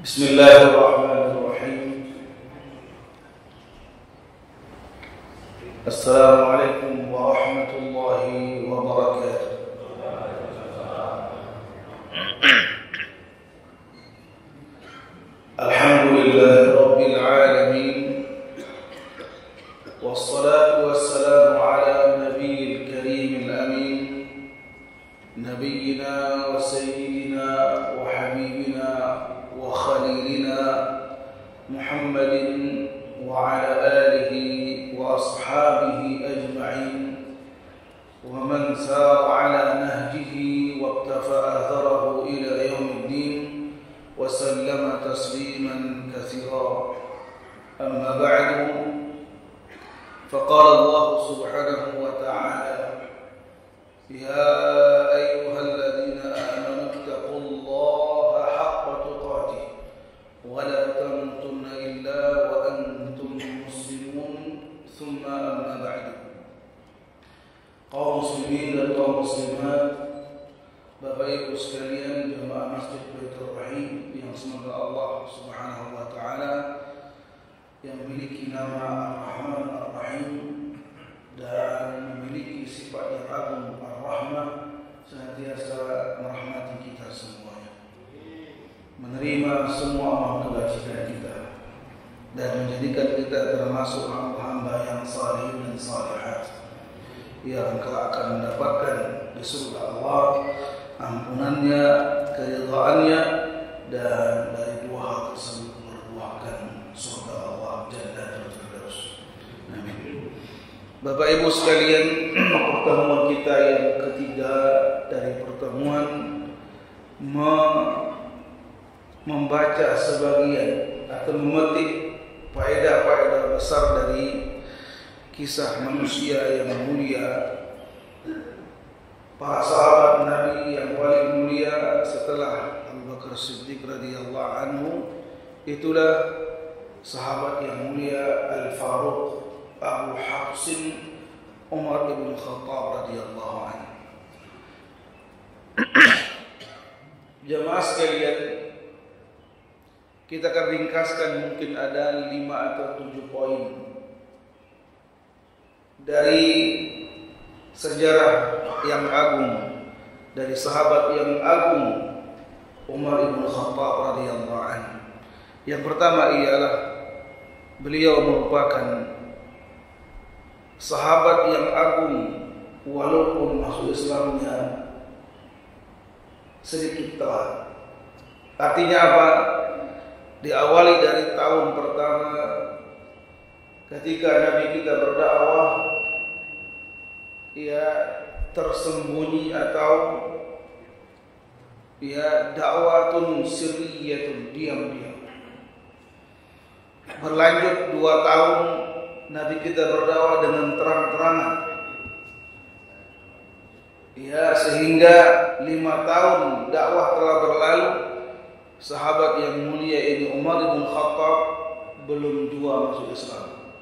Bismillahirrahmanirrahim. Assalamualaikum warahmatullahi wabarakatuh. Alhamdulillahi rabbil alamin. Wassalatu wassalamu ala nabiyil karimil amin, nabiyyina wa sayyidina wa habibina wa khalilina Muhammadin wa ala alihi wa ashabihi ajma'in wa man sara ala nahjihi wa iktafa atharahu ila yaumiddin wa sallama tasliman katsira. Amma ba'du, faqala Allah subhanahu wa ta'ala: ya ayyuhalladzina amanu ittaqullaha haqqa tuqatih wa la tamutunna illa wa antum muslimun. Thumma amma ba'du. Kaum muslimin dan kaum muslimat, Bapak Ibu sekalian, jemaah Masjid Baitur Rahim yang semoga Allah Subhanahu wa taala yang memiliki nama Ar-Rahman Ar-Rahim dan memiliki sifat yang agung Ar-Rahmah senantiasa merahmati kita semuanya, menerima semua amal kebajikan kita dan menjadikan kita termasuk hamba-hamba yang saleh dan salihat yang kelak akan mendapatkan di surga Allah ampunannya, keridhaannya, dan dari dua hal tersebut membuahkan surga Allah Jalla Firdaus. Amin. Bapak Ibu sekalian, pertemuan kita yang ketiga dari pertemuan membaca sebagian atau memetik faedah-faedah besar dari kisah manusia yang mulia, para sahabat Nabi yang paling mulia setelah Abu Bakar Siddiq radhiyallahu anhu. Itulah sahabat yang mulia Al-Faruq Abu Hafsin Umar bin Khattab radhiyallahu anhu. Jemaah sekalian, kita akan ringkaskan, mungkin ada 5 atau 7 poin dari sejarah yang agung dari sahabat yang agung Umar bin Khattab radhiyallahu anhu. Yang pertama ialah beliau merupakan sahabat yang agung walaupun masuk Islamnya sedikit telat. Artinya apa? Diawali dari tahun pertama ketika Nabi kita berdakwah, ia tersembunyi atau ia dakwatun sirriyatun, diam-diam. Berlanjut 2 tahun Nabi kita berdakwah dengan terang-terangan. Ya, sehingga 5 tahun dakwah telah berlalu, sahabat yang mulia ini Umar bin Khattab belum juga masuk Islam.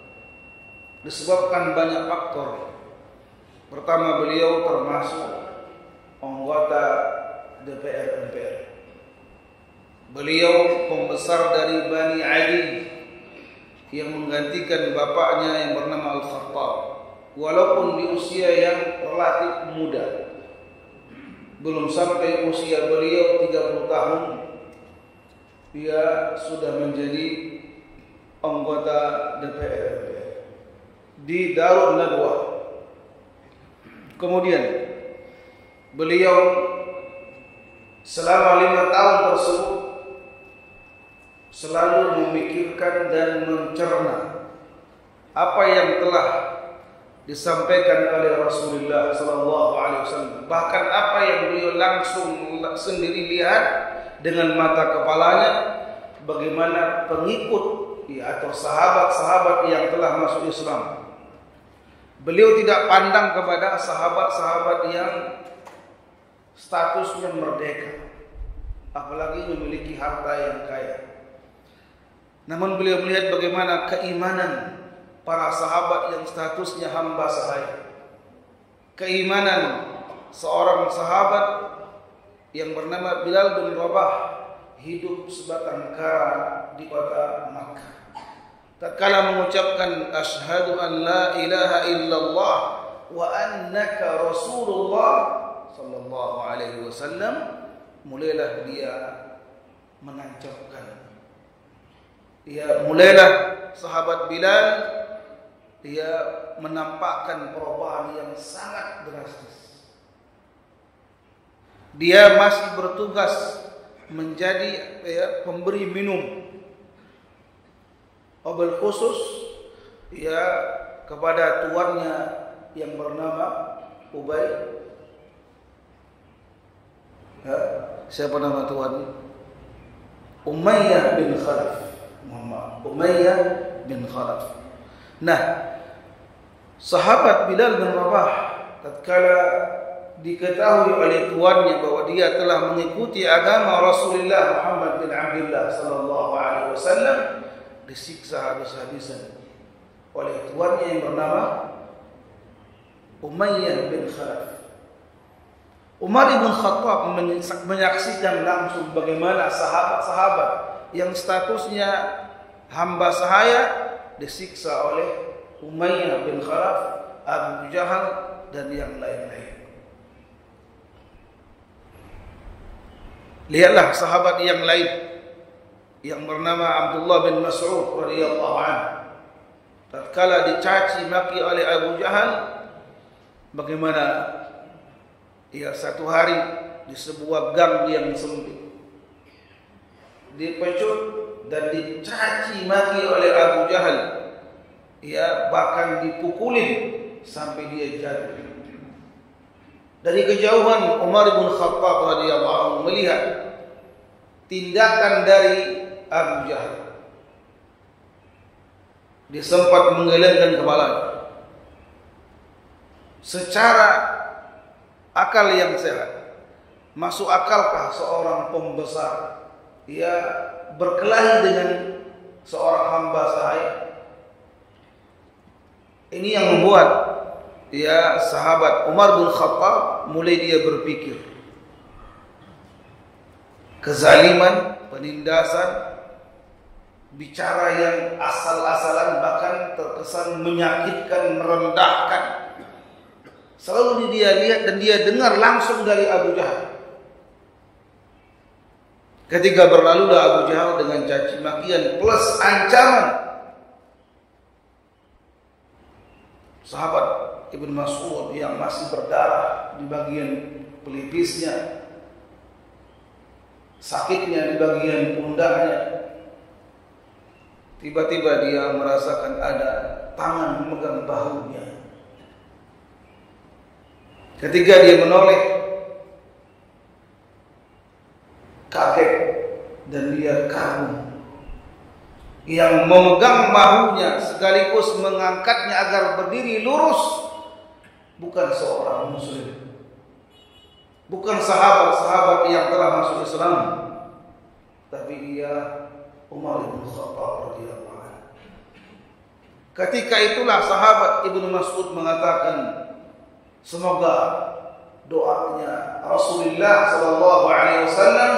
Disebabkan banyak faktor. Pertama, beliau termasuk anggota DPR MPR. Beliau pembesar dari Bani Adi yang menggantikan bapaknya yang bernama Al-Khattab. Walaupun di usia yang relatif muda, belum sampai usia beliau 30 tahun, dia sudah menjadi anggota DPR di Darun Nadwah. Kemudian beliau selama 5 tahun tersebut selalu memikirkan dan mencerna apa yang telah disampaikan oleh Rasulullah SAW. Bahkan apa yang beliau langsung sendiri lihat dengan mata kepalanya, bagaimana pengikut atau sahabat-sahabat yang telah masuk Islam. Beliau tidak pandang kepada sahabat-sahabat yang statusnya merdeka, apalagi memiliki harta yang kaya. Namun beliau melihat bagaimana keimanan para sahabat yang statusnya hamba sahaya. Keimanan seorang sahabat yang bernama Bilal bin Rabah hidup sebatang kara di kota Makkah. Tatkala mengucapkan asyhadu an la ilaha illallah wa annaka rasulullah sallallahu alaihi wasallam, mulailah dia menancapkan. Mulailah sahabat Bilal dia menampakkan perubahan yang sangat drastis. Dia masih bertugas menjadi pemberi minum, wabil khusus kepada tuannya yang bernama Ubay. Siapa nama tuannya? Umayyah bin Khalaf. Umayyah bin Khalaf. Nah, sahabat Bilal bin Rabah tatkala diketahui oleh tuannya bahwa dia telah mengikuti agama Rasulullah Muhammad bin Abdullah sallallahu alaihi wasallam, disiksa habis-habisan oleh tuannya yang bernama Umayyah bin Khalaf. Umar ibn Khattab menyaksikan langsung bagaimana sahabat-sahabat yang statusnya hamba sahaya disiksa oleh Umayyah bin Khalaf, Abu Jahal dan yang lain-lain. Lihatlah sahabat yang lain yang bernama Abdullah bin Mas'ud radhiyallahu anhu. Tatkala dicaci maki oleh Abu Jahal, bagaimana satu hari di sebuah gang yang sempit dipecut dan dicaci maki oleh Abu Jahal, bahkan dipukulin sampai dia jatuh. Dari kejauhan Umar bin Khattab radhiyallahu anhu melihat tindakan dari Abu Jahal. Dia sempat menggelengkan kepalanya. Secara akal yang sehat, masuk akalkah seorang pembesar berkelahi dengan seorang hamba sahaya? Ini yang membuat sahabat Umar bin Khattab mulai dia berpikir. Kezaliman, penindasan, bicara yang asal-asalan, bahkan terkesan menyakitkan, merendahkan, selalu dia lihat dan dia dengar langsung dari Abu Jahal. Ketika berlalulah Abu Jahal dengan caci makian plus ancaman, sahabat Ibn Mas'ud yang masih berdarah di bagian pelipisnya, sakitnya di bagian pundaknya, tiba-tiba dia merasakan ada tangan memegang bahunya. Ketika dia menoleh, kaget dan dia kagum. Yang memegang bahunya sekaligus mengangkatnya agar berdiri lurus bukan seorang muslim, bukan sahabat-sahabat yang telah masuk Islam, tapi dia Umar bin Khattab radhiyallahu anhu. Ketika itulah sahabat Ibnu Mas'ud mengatakan, semoga doanya Rasulullah sallallahu alaihi wasallam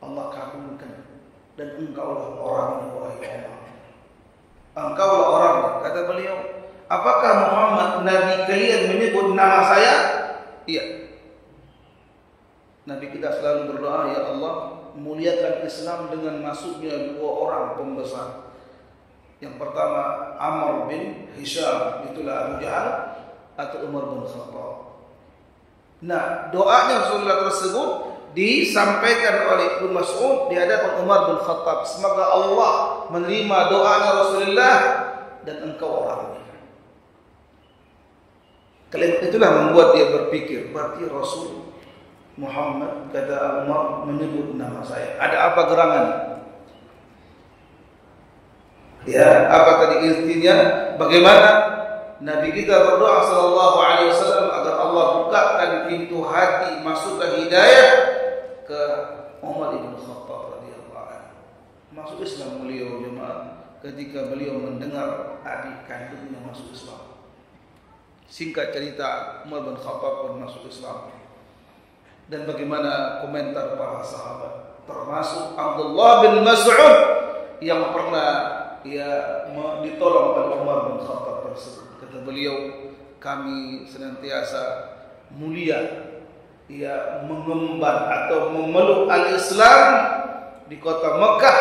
Allah kabulkan, dan engkaulah orangnya wahai Umar. Engkaulah orangnya, kata beliau. Apakah Muhammad Nabi kalian menyebut nama saya? Iya. Nabi kita selalu berdoa, ya Allah, muliakan Islam dengan masuknya dua orang pembesar. Yang pertama Amr bin Hisham, itulah Abu Jahal, atau Umar bin Khattab. Nah, doanya Rasulullah tersebut disampaikan oleh Ibnu Mas'ud di hadapan Umar bin Khattab. Semoga Allah menerima doanya Rasulullah dan engkau orangnya. Kalimat itulah membuat dia berpikir, berarti Rasul Muhammad, kata Umar, menyebut nama saya. Ada apa gerangan? Apa tadi intinya? Bagaimana Nabi kita berdoa sallallahu alaihi wasallam agar Allah bukakan pintu hati masuk ke hidayah ke Umar bin Khattab radhiyallahu anhu. Masuk Islam beliau jemaah ketika beliau mendengar adik kandungnya masuk Islam. Singkat cerita, Umar bin Khattab pun masuk Islam. dan bagaimana komentar para sahabat, termasuk Abdullah bin Mas'ud yang pernah ditolong oleh Umar bin Khattab tersebut. Kata beliau, kami senantiasa mulia mengemban atau memeluk al-Islam di kota Mekah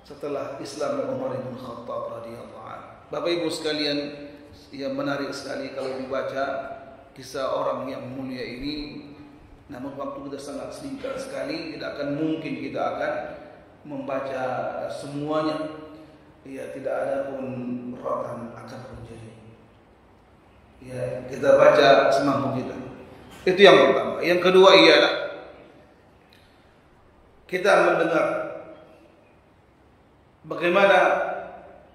setelah Islam Umar bin Khattab radhiyallahu anhu. Bapak Ibu sekalian, menarik sekali kalau dibaca kisah orang yang mulia ini. Namun waktu kita sangat singkat sekali, tidak akan mungkin kita akan membaca semuanya. Tidak ada pun rotan akan menjadi. Kita baca semampu kita. Itu yang pertama. Yang kedua ialah kita mendengar bagaimana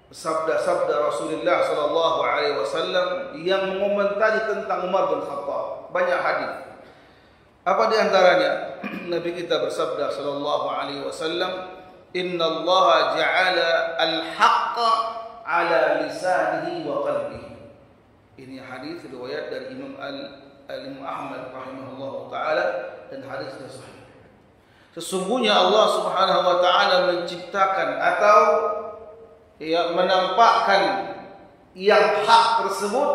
sabda-sabda Rasulullah sallallahu alaihi wasallam yang mengomentari tentang Umar bin Khattab. Banyak hadis. Apa di antaranya? Nabi kita bersabda sallallahu alaihi wasallam, "Inna Allah ja'ala al-haqqa 'ala lisanihi wa qalbihi." Ini hadis riwayat dari Imam Al-Imam Ahmad rahimahullah taala dan hadisnya sahih. Sesungguhnya Allah Subhanahu wa taala menciptakan atau menampakkan yang hak tersebut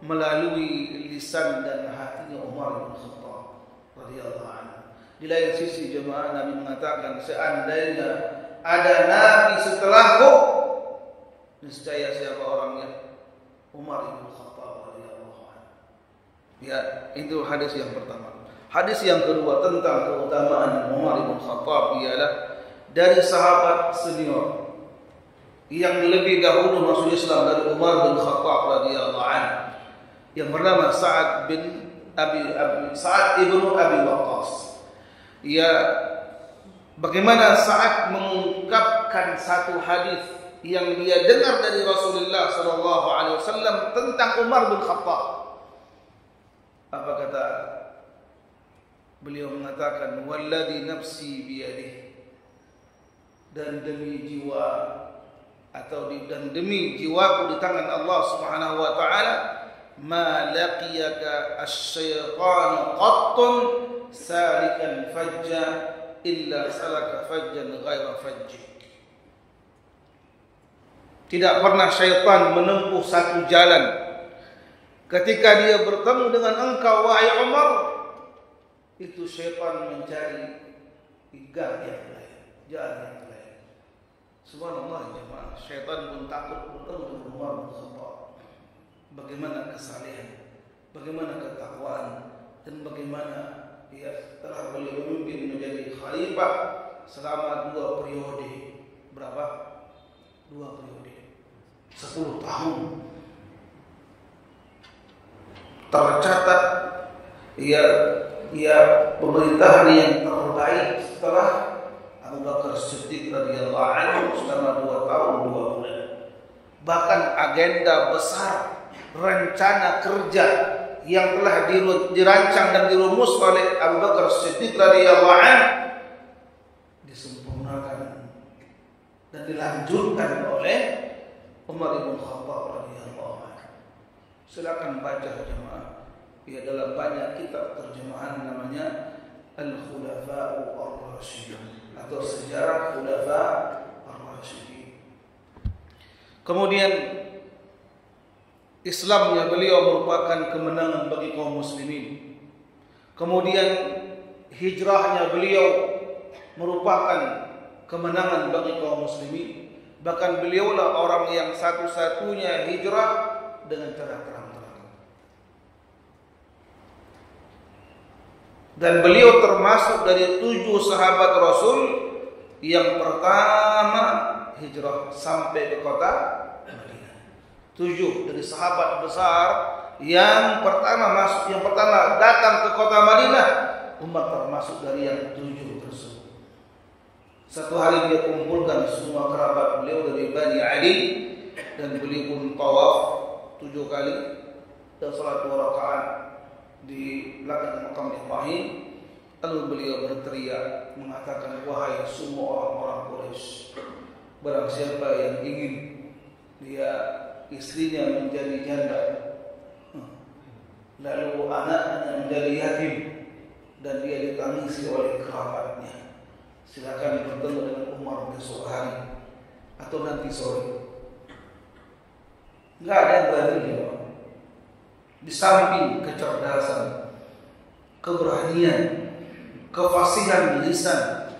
melalui lisan dan hatinya Umar bin Khattab radhiyallahu anhu. Di lain sisi jemaah, Nabi mengatakan, seandainya ada nabi setelahku, niscaya siapa orangnya? Umar bin Khattab radhiyallahu anhu. Itu hadis yang pertama. Hadis yang kedua tentang keutamaan Umar bin Khattab ialah dari sahabat senior yang lebih dahulu masuk Islam dari Umar bin Khattab radhiyallahu anhu, yang bernama Sa'ad ibnu Abi Waqqas. Bagaimana Sa'ad mengungkapkan satu hadis yang dia dengar dari Rasulullah sallallahu alaihi wasallam tentang Umar bin Khattab. Apa kata beliau? Mengatakan, "Walladzi nafsi biyadihi," dan demi jiwa dan demi jiwaku di tangan Allah Subhanahu wa taala, "Ma laqiyaka asy-syaitanu qattun salikan fajja illa salaka fajjan ghaira fajjik." Tidak pernah syaitan menempuh satu jalan ketika dia bertemu dengan engkau wahai Umar, itu syaitan mencari jalan yang lain. Subhanallah jemaah, syaitan pun takut bertemu dengan Umar bin Khattab. Bagaimana kesalehan, bagaimana ketakwaan, dan bagaimana dia telah beliau memimpin menjadi khalifah selama 2 periode. Berapa? 2 periode, 10 tahun. Tercatat pemerintahan yang terbaik setelah Abu Bakar Siddiq radhiyallahu anhu selama 2 tahun 2 bulan. Bahkan agenda besar, rencana kerja yang telah dirancang dan dirumus oleh Abu Bakar Siddiq radhiyallahu anhu disempurnakan dan dilanjutkan oleh Umar bin Khattab radhiyallahu anhu. Silakan baca jemaah. Dalam banyak kitab terjemahan namanya Al-Khulafa'u Ar-Rasyidun atau sejarah Khulafa Ar-Rasyidin. Kemudian Islamnya beliau merupakan kemenangan bagi kaum muslimin. Kemudian hijrahnya beliau merupakan kemenangan bagi kaum muslimin. Bahkan beliaulah orang yang satu-satunya hijrah dengan cara terang-terangan. Dan beliau termasuk dari 7 sahabat Rasul yang pertama hijrah sampai ke kota Madinah. 7 dari sahabat besar yang pertama datang ke kota Madinah. Umar termasuk dari yang 7 tersebut. Satu hari dia kumpulkan semua kerabat beliau dari Bani Ali, dan beliau pun tawaf 7 kali dan salat 2 rakaat di belakang makam Ibrahim. Lalu beliau berteriak mengatakan, "Wahai semua orang-orang Quraisy, barang siapa yang ingin dia istrinya menjadi janda, lalu anaknya menjadi yatim, dan dia ditangisi oleh kerabatnya. Silakan bertemu dengan Umar besok hari atau nanti sore. Enggak ada yang berani dia. Di samping kecerdasan, keberanian, kefasihan lisan,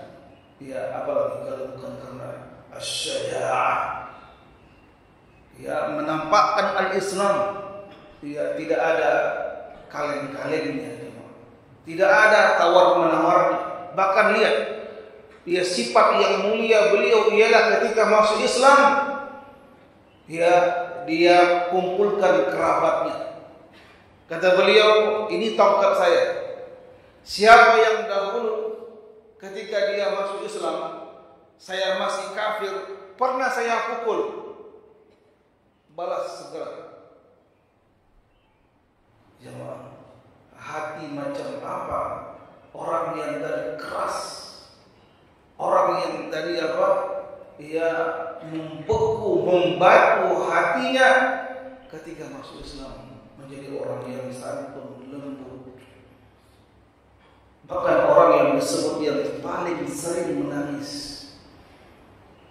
ya apalagi kalau bukan karena asyaja'ah, ya menampakkan al-Islam, ya tidak ada kaleng-kalengnya, tidak ada tawar-menawar. Bahkan lihat, ya sifat yang mulia beliau ialah ketika masuk Islam, ya dia kumpulkan kerabatnya. Kata beliau, ini tongkat saya. Siapa yang dahulu ketika dia masuk Islam, saya masih kafir, pernah saya pukul, balas segera. Jemaah, hati macam apa orang yang tadi keras, orang yang tadi apa, ia membeku, membatu hatinya ketika masuk Islam, menjadi orang yang santun, lembut. Bahkan orang yang disebut yang paling sering menangis.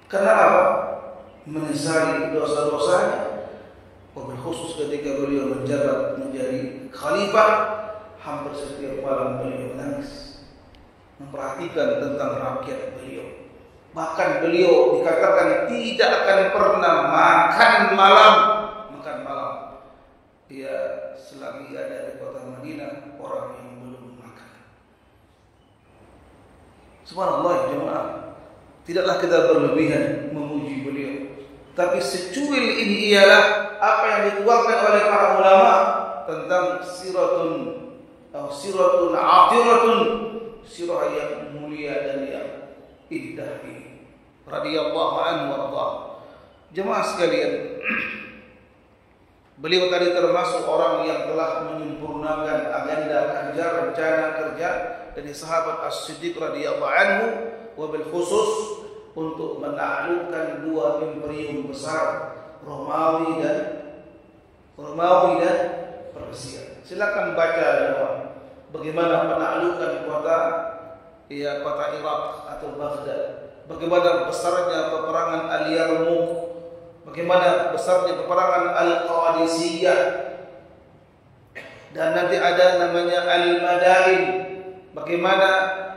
Kenapa? Menyesali dosa-dosanya. Wabil khusus ketika beliau menjabat menjadi khalifah, hampir setiap malam beliau menangis, memperhatikan tentang rakyat beliau. Bahkan beliau dikatakan tidak akan pernah makan malam. Dia selagi ada di kota Madinah orang yang belum makan. Subhanallah jemaah, tidaklah kita berlebihan memuji beliau, tapi secuil ini ialah apa yang dituangkan oleh para ulama tentang siratun afiratun, sirah yang mulia dan yang indah ini. Radhiyallahu anhu warḍah. Jemaah sekalian, beliau tadi termasuk orang yang telah menyempurnakan agenda kerja, rencana kerja dari sahabat As-Siddiq radhiyallahu anhu, wabil khusus untuk menaklukkan dua imperium besar, Romawi dan Persia. Silakan baca bagaimana penaklukan kota Irak atau Baghdad, bagaimana besarnya peperangan Al-Yarmouk, bagaimana besarnya peperangan Al-Qadisiyah, dan nanti ada namanya Al-Madain, bagaimana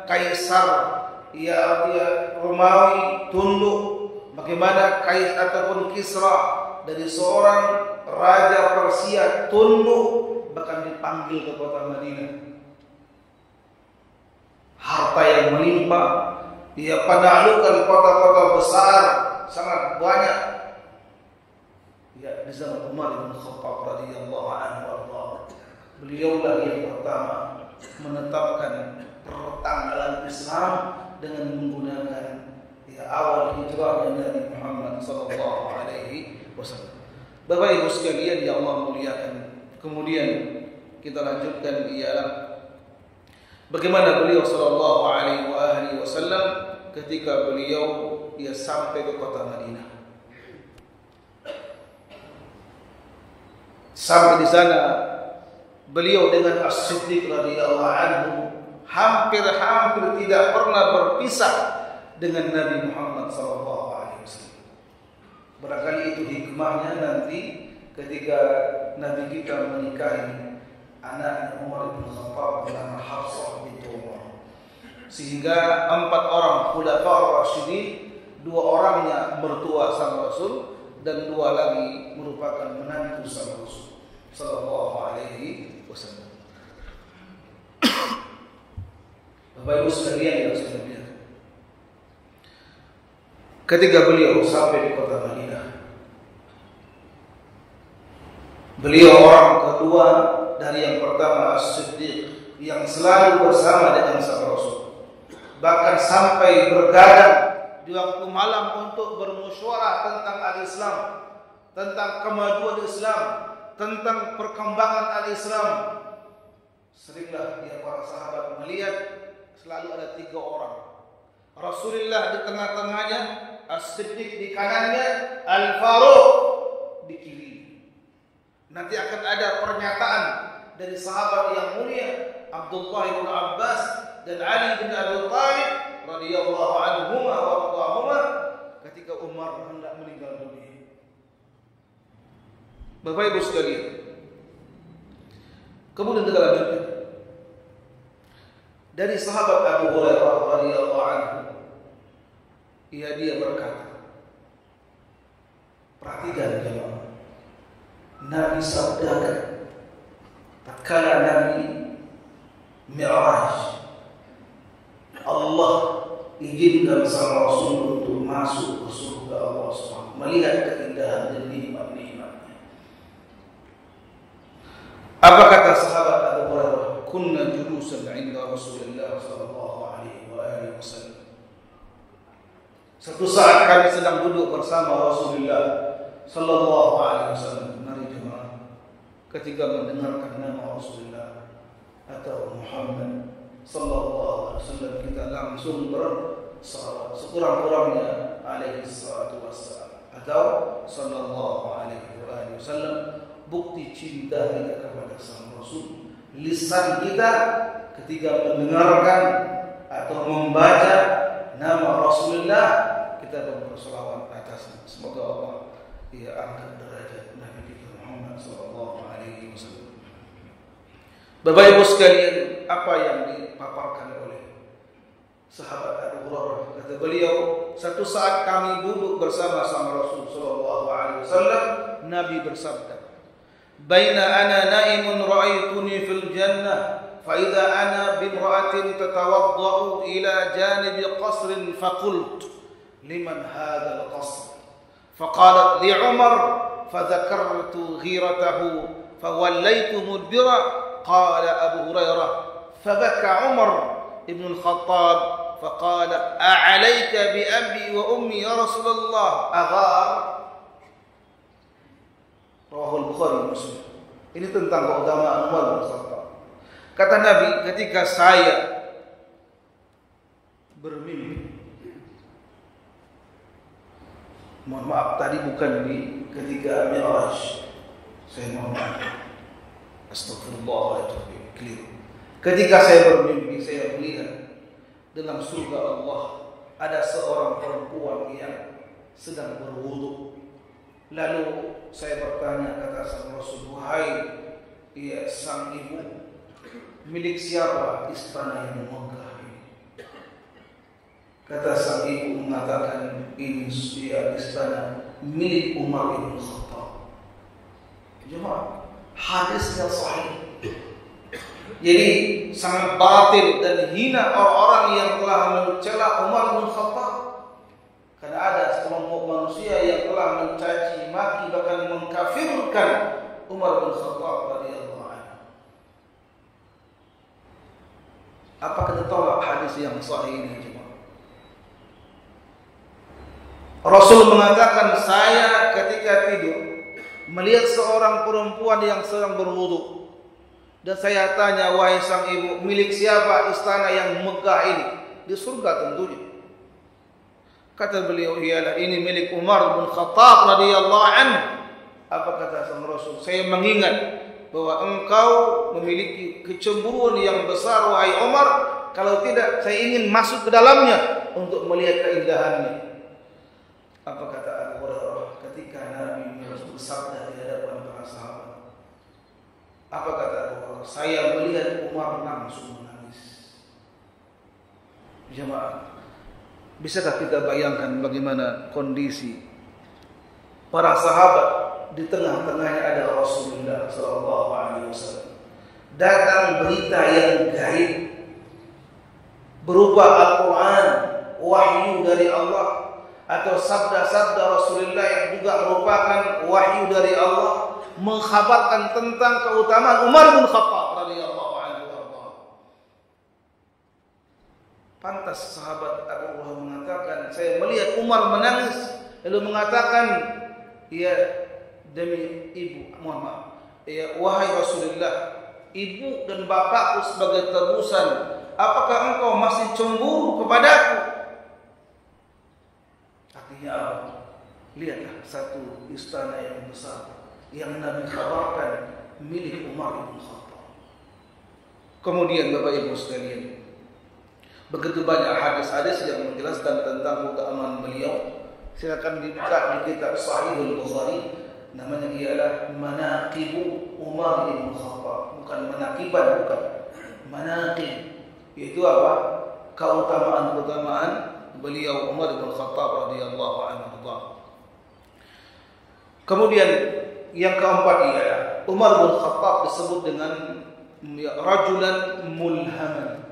Kaisar Romawi tunduk, bagaimana Kaisar ataupun Kisra dari seorang raja Persia tunduk, bahkan dipanggil ke kota Madinah. Harta yang melimpah, dia penaklukan kota-kota besar sangat banyak. Ya, di zaman Umar bin Khattab radhiyallahu anhu, beliaulah yang pertama menetapkan pertanggalan Islam dengan menggunakan awal hijrahnya Nabi Muhammad sallallahu alaihi wasallam. Bapak Ibu sekalian yang Allah muliakan, kemudian kita lanjutkan ialah bagaimana beliau sallallahu alaihi wasallam ketika beliau sampai ke kota Madinah. Sampai di sana beliau dengan As-Siddiq radhiyallahu anhu hampir tidak pernah berpisah dengan Nabi Muhammad sallallahu alaihi wasallam. Barangkali itu hikmahnya nanti ketika Nabi kita menikahi anak Umar bin Khattab dengan Hafsah binti Umar, sehingga 4 orang khulafaur rasyidin, 2 orangnya mertua sang Rasul dan 2 lagi merupakan menantu sang Rasul sallallahu alaihi wasallam. Bapak Ibu sekalian yang saya muliakan, ketika beliau sampai di kota Madinah, beliau orang kedua dari yang pertama As-Siddiq yang selalu bersama dengan sang Rasul, bahkan sampai bergadang di waktu malam untuk bermusyawarah tentang al-Islam, tentang kemajuan Islam, tentang perkembangan al-Islam. Seringlah para sahabat melihat selalu ada 3 orang. Rasulullah di tengah-tengahnya, As-Siddiq di kanannya, Al-Faruq di kiri. Nanti akan ada pernyataan dari sahabat yang mulia Abdullah bin Abbas dan Ali bin Abi Thalib radhiyallahu anhuma wa radhahuma ketika Umar hendak meninggal dunia. Bapak Ibu sekalian, kemudian kita lanjutkan dari sahabat Abu Hurairah radhiyallahu anhu, dia berkata, perhatikan jemaah, Nabi sabdakan tatkala Nabi Mi'raj, Allah izinkan sang Rasul untuk masuk ke surga Allah SWT, melihat keindahan dan nikmat-nikmatnya. Apa kata sahabat Abu Hurairah? Kunna julusan 'inda Rasulillah sallallahu alaihi wasallam. Satu saat kami sedang duduk bersama Rasulullah sallallahu alaihi wasallam. Mari jemaah, ketika mendengarkan nama Rasulullah atau Muhammad sallallahu alaihi wasallam, kita langsung bersalawat sekurang-kurangnya alaihi salatu wassalam atau sallallahu alaihi wasallam. Bukti cinta kita kepada sang Rasul. Lisan kita ketika mendengarkan atau membaca nama Rasulullah, kita berselawat atasnya. Semoga Allah angkat derajat Nabi kita Muhammad sallallahu alaihi wasallam. Bapak Ibu sekalian, apa yang dipaparkan oleh sahabat Abu Hurairah? Kata beliau, satu saat kami duduk bersama sama Rasul sallallahu alaihi wasallam, Nabi bersabda, "Baina ana naimun ra'aituni fil jannah fa idza ana bimra'atin tatawadda'u ila janibi qasrin faqult liman hadha al-qasr faqalat li Umar fadhakartu ghiratahu fawallaytu mudbira qala Abu Hurairah fabaka Umar ibn al-Khattab faqala a'alayka bi abi wa ummi ya Rasulullah aghar." Rawahul Bukhari Muslim. Ini tentang keutamaan Umar bin Khattab. Kata Nabi, ketika saya bermimpi, mohon maaf tadi bukan di ketika Mi'raj, saya mohon maaf, astagfirullah, keliru. Ketika saya bermimpi, saya melihat dalam surga Allah ada seorang perempuan yang sedang berwudu. Lalu saya bertanya, kata sang Rasul, wahai sang ibu, milik siapa istana yang megah ini? Kata sang ibu mengatakan, ini istana milik Umar bin Khattab. Jemaah, hadisnya sahih. Jadi sangat batil dan hina orang-orang yang telah mencela Umar bin Khattab. Karena ada sekelompok manusia yang telah mencaci maki bahkan mengkafirkan Umar bin Khattab radhiyallahu anhu. Apa kita tolak hadis yang sahih ini, jemaah? Rasul mengatakan, saya ketika tidur melihat seorang perempuan yang sedang berwudu, dan saya tanya, wahai sang ibu, milik siapa istana yang megah ini? Di surga tentunya. Kata beliau, ialah ini milik Umar bin Khattab radhiyallahu anhu. Apa kata sang Rasul? Saya mengingat bahwa engkau memiliki kecemburuan yang besar, wahai Umar. Kalau tidak, saya ingin masuk ke dalamnya untuk melihat keindahannya. Apa kata Abu Hurairah ketika Nabi bersabda di hadapan para sahabat? Apa kata Abu Hurairah? Saya melihat Umar langsung menangis. Jemaah, bisakah kita bayangkan bagaimana kondisi para sahabat di tengah-tengahnya ada Rasulullah sallallahu alaihi wasallam. Datang berita yang gaib berupa Al-Qur'an, wahyu dari Allah, atau sabda-sabda Rasulullah yang juga merupakan wahyu dari Allah, mengkhabarkan tentang keutamaan Umar bin Khattab radhiyallahu anhu. Pantas sahabat Abu Hurairah mengatakan, saya melihat Umar menangis, lalu mengatakan, ya demi ibu, mohon maaf, ya wahai Rasulullah, ibu dan bapakku sebagai tebusan, apakah engkau masih cemburu kepadaku? Artinya apa? Lihatlah satu istana yang besar yang Nabi kabarkan milik Umar bin Khattab. Kemudian Bapak Ibu sekalian, begitu banyak hadis-hadis yang menjelaskan tentang keutamaan beliau. Silakan dibuka di kitab Sahihul Bukhari, namanya ialah Manaqibu Umar bin Khattab. Bukan manaqiban, bukan. Manaqib. Itu apa? Keutamaan-keutamaan beliau Umar bin Khattab radhiyallahu anhu. Kemudian yang keempat ialah Umar bin Khattab disebut dengan rajulan mulhaman.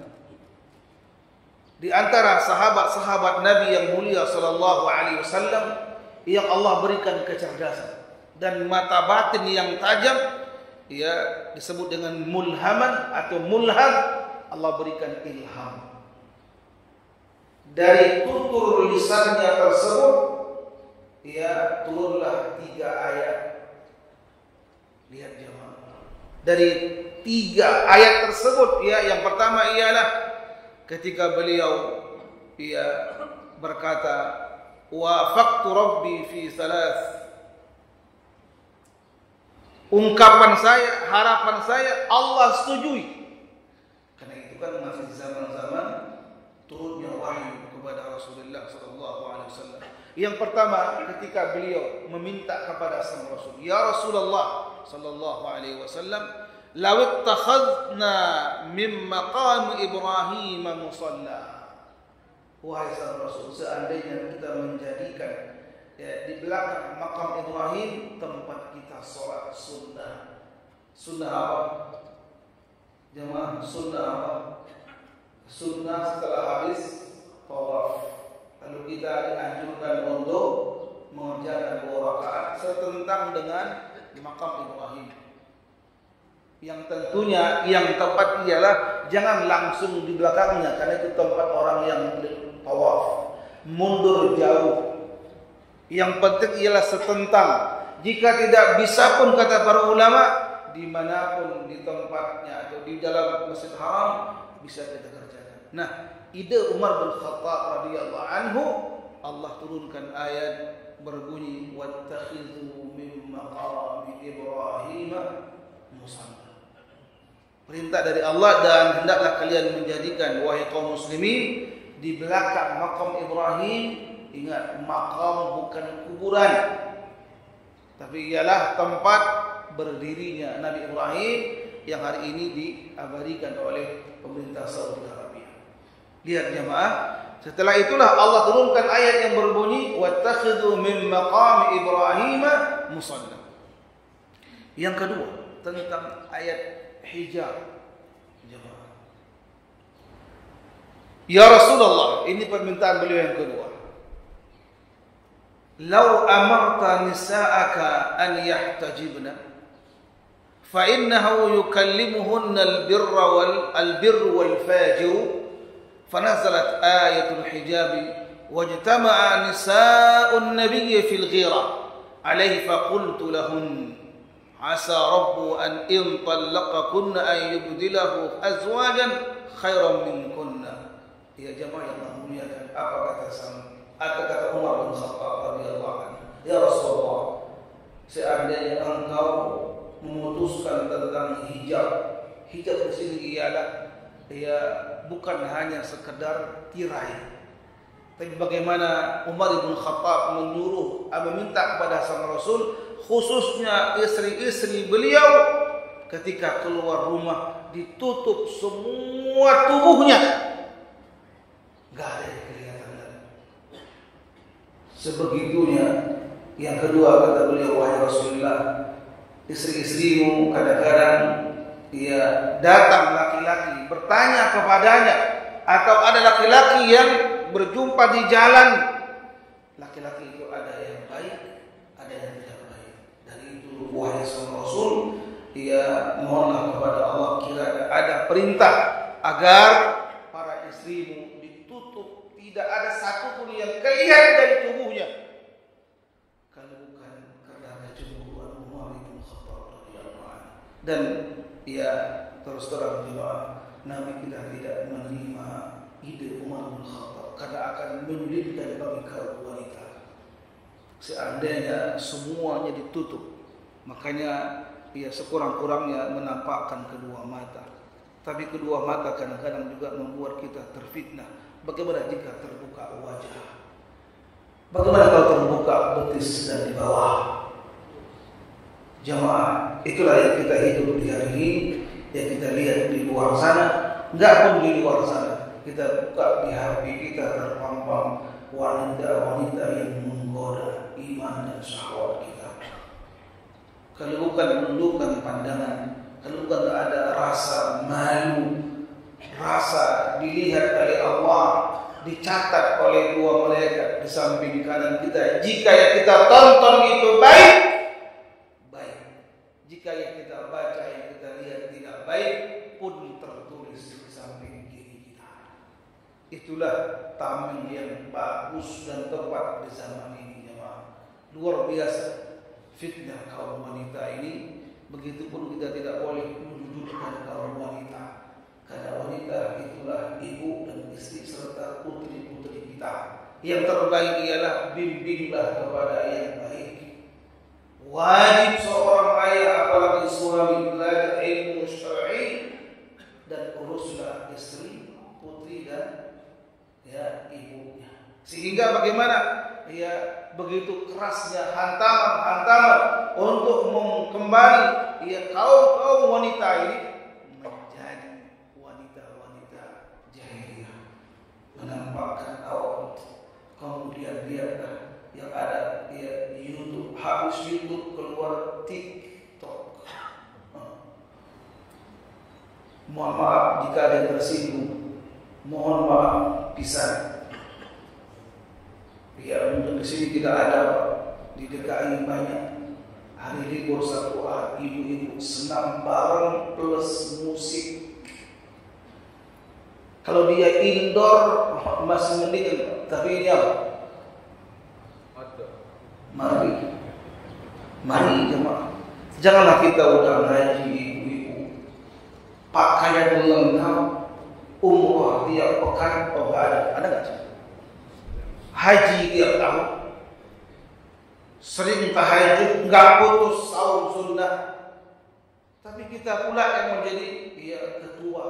Di antara sahabat-sahabat Nabi yang mulia sallallahu alaihi wasallam yang Allah berikan kecerdasan dan mata batin yang tajam, ya, disebut dengan mulhaman atau mulham. Allah berikan ilham. Dari tutur lisannya tersebut, ya, turunlah 3 ayat. Lihat jemaah. Dari 3 ayat tersebut, ya, yang pertama ialah ketika beliau, ya, berkata, wafaqtu rabbi fi thalath. Ungkapan saya, harapan saya, Allah setujui. Karena itu kan masih zaman-zaman turunnya wahyu kepada Rasulullah sallallahu alaihi wasallam. Yang pertama, ketika beliau meminta kepada sang Rasul, ya Rasulullah sallallahu alaihi wasallam, law ittakhadna min maqam Ibrahim musalla. Wahai sang Rasul, seandainya kita menjadikan, ya, di belakang makam Ibrahim tempat kita sholat sunnah. Sunnah apa? Jemaah, sunnah apa? Sunnah setelah habis tawaf, lalu kita dianjurkan untuk mengerjakan 2 rakaat setentang dengan makam Ibrahim. Yang tentunya yang tepat ialah jangan langsung di belakangnya, karena itu tempat orang yang tawaf. Mundur jauh. Yang penting ialah setentang. Jika tidak bisa pun, kata para ulama, dimanapun di tempatnya atau di dalam Masjid Haram bisa kita kerjakan. Nah, ide Umar bin Khattab radhiyallahu anhu, Allah turunkan ayat berbunyi wattakhidhu min maqami Ibrahim musalla. Perintah dari Allah, dan hendaklah kalian menjadikan, wahai kaum muslimin, di belakang makam Ibrahim, ingat, makam bukan kuburan, tapi ialah tempat berdirinya Nabi Ibrahim yang hari ini diabadikan oleh pemerintah Saudi Arabia. Lihat jemaah, setelah itulah Allah turunkan ayat yang berbunyi wattakhidhu min maqami Ibrahim musalla. Yang kedua, tentang ayat hijab. Jemaah, ya Rasulullah, ini permintaan beliau yang kedua. Lau amarta nisa'aka an yahtajibna fa innahu yukallimuhunna al-birr wal fajir. Fanazalat ayatul hijab wajtama'a nisa'un nabiy fil ghira alayhi faqultu lahun asa rabbu an in talaqakunna an yubdilahu azwajan khairan minkunna. Ya jemaah yang muliakan, apa kata Umar bin Khattab radhiyallahu anhu, ya Rasulullah, seandainya engkau memutuskan tentang hijab. Hijab di sini ialah, ya, bukan hanya sekedar tirai, tapi bagaimana Umar bin Khattab meminta kepada sang Rasul, khususnya istri-istri beliau, ketika keluar rumah ditutup semua tubuhnya, enggak ada yang kelihatan lagi. Sebegitunya. Yang kedua, kata beliau, wahai Rasulullah, istri-istrimu kadang-kadang, ya, datang laki-laki bertanya kepadanya, atau ada laki-laki yang berjumpa di jalan. Laki-laki itu ada yang baik, ada yang tidak baik. Dan itu, wahai sang Rasul, ya, mohonlah kepada Allah, kiranya ada perintah agar para istrimu ditutup, tidak ada satupun yang kelihatan dari tubuhnya, kalau bukan karena kecemburuan Umar bin Khattab radhiyallahu anhu. Dan, ya, terus terang jemaah, Nabi kita tidak menerima ide Umar bin Khattab karena akan menyulitkan bagi kaum wanita. Seandainya semuanya ditutup, makanya ia sekurang-kurangnya menampakkan kedua mata. Tapi kedua mata kadang-kadang juga membuat kita terfitnah. Bagaimana jika terbuka wajah? Bagaimana kalau terbuka betis dan di bawah? Jamaah, itulah yang kita hidup di hari ini, yang kita lihat di luar sana. Enggak pun di luar sana, kita buka di HP kita terpampang wanita-wanita yang menggoda iman dan syahwat kita. Kalau bukan menundukkan pandangan, kalau bukan ada rasa malu, rasa dilihat oleh Allah, dicatat oleh dua malaikat di samping kanan kita. Jika yang kita tonton itu baik, baik. Jika yang kita baca, yang kita lihat tidak baik, pun tertulis di samping kiri kita. Itulah taman yang bagus dan tepat di zaman ini, jemaah. Luar biasa fitnah kaum wanita ini. Begitupun kita tidak boleh menjudutkan kaum wanita, karena wanita itulah ibu dan istri serta putri-putri kita. Yang terbaik ialah bimbinglah kepada yang baik. Wajib seorang ayah apalagi suami belajar ilmu syar'i dan uruslah istri, putri dan ibunya. Sehingga bagaimana? Begitu kerasnya hantaman untuk kembali kaum wanita ini menjadi wanita-wanita jahiliyah, menampakkan aurat. Kemudian lihatlah yang ada di YouTube, habis YouTube keluar TikTok. Mohon maaf jika ada yang tersinggung, mohon maaf pisan. Untuk di sini tidak ada, di DKI banyak. Hari libur satu hari, ibu-ibu senam bareng plus musik. Kalau dia indoor masih mending, tapi ini apa? Mari jemaah. Janganlah kita udah ngaji ibu-ibu pakaian lengkap, umroh tiap pekan, ada nggak sih? Haji tiap tahun, sering tahajud, nggak putus saum sunnah. Tapi kita pula yang menjadi ketua